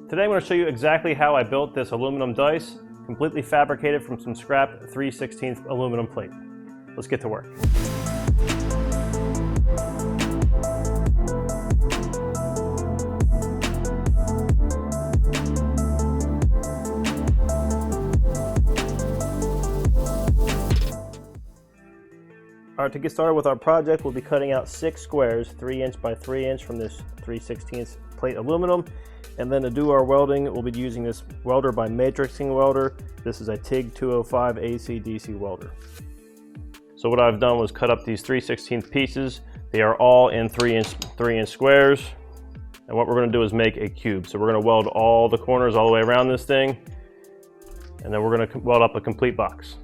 Today I'm going to show you exactly how I built this aluminum dice, completely fabricated from some scrap 3/16 aluminum plate. Let's get to work. Alright, to get started with our project, we'll be cutting out 6 squares, 3" by 3" from this 3/16 plate aluminum. And then to do our welding, we'll be using this welder by Matrixing Welder. This is a TIG 205 AC/DC welder. So what I've done was cut up these 3/16 pieces. They are all in 3" squares. And what we're going to do is make a cube. So we're going to weld all the corners all the way around this thing. And then we're going to weld up a complete box.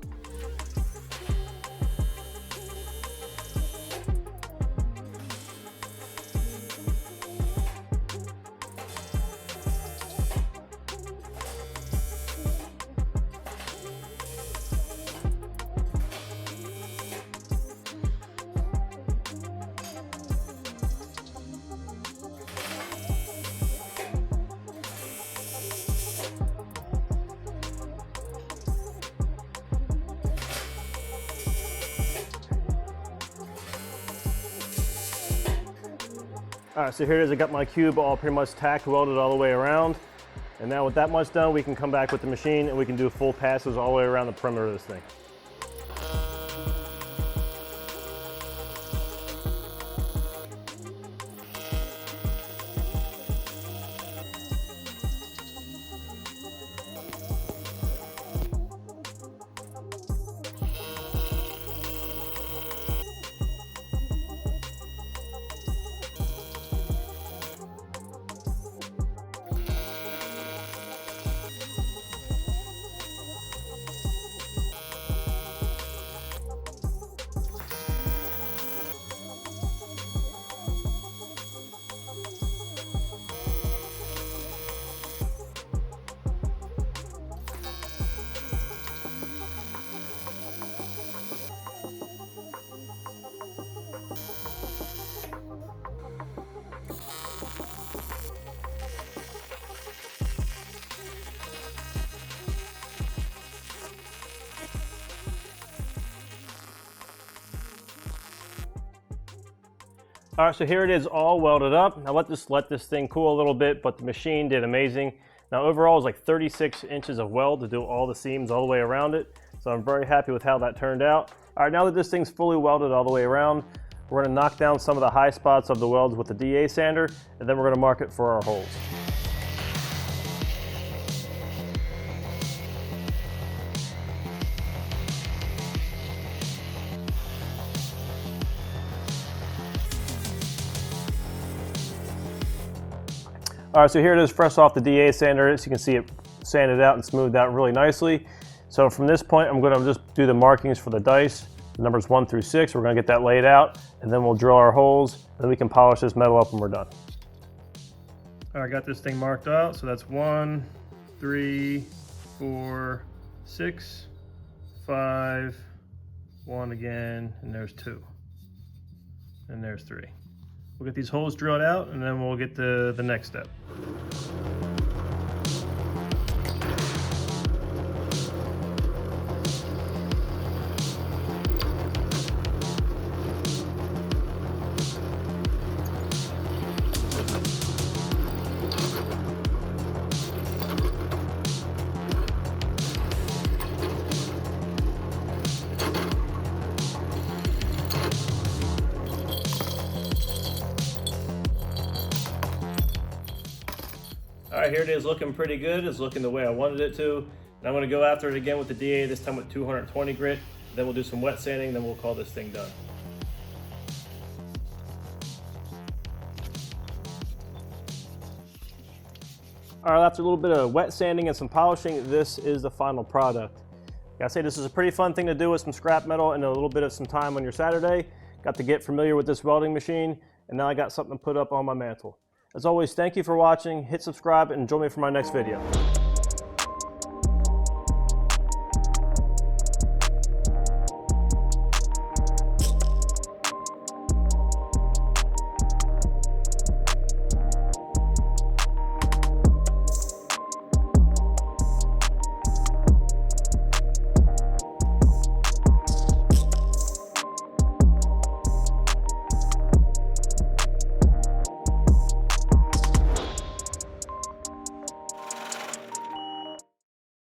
Alright, so here it is. I got my cube all pretty much tacked, welded all the way around. And now with that much done, we can come back with the machine and we can do full passes all the way around the perimeter of this thing. All right, so here it is all welded up. Now let this thing cool a little bit, but the machine did amazing. Now overall it's like 36 inches of weld to do all the seams all the way around it. So I'm very happy with how that turned out. All right, now that this thing's fully welded all the way around, we're gonna knock down some of the high spots of the welds with the DA sander, and then we're gonna mark it for our holes. All right, so here it is fresh off the DA sander. As you can see, it sanded out and smoothed out really nicely. So from this point, I'm gonna just do the markings for the dice, the numbers 1 through 6. We're gonna get that laid out, and then we'll drill our holes, and then we can polish this metal up when we're done. All right, I got this thing marked out. So that's 1, 3, 4, 6, 5, 1 again, and there's 2, and there's 3. We'll get these holes drilled out, and then we'll get to the next step. All right, here it is looking pretty good. It's looking the way I wanted it to. And I'm gonna go after it again with the DA, this time with 220 grit. Then we'll do some wet sanding, then we'll call this thing done. All right, after a little bit of wet sanding and some polishing, this is the final product. Gotta say, this is a pretty fun thing to do with some scrap metal and a little bit of some time on your Saturday. Got to get familiar with this welding machine, and now I got something to put up on my mantle. As always, thank you for watching. Hit subscribe and join me for my next video.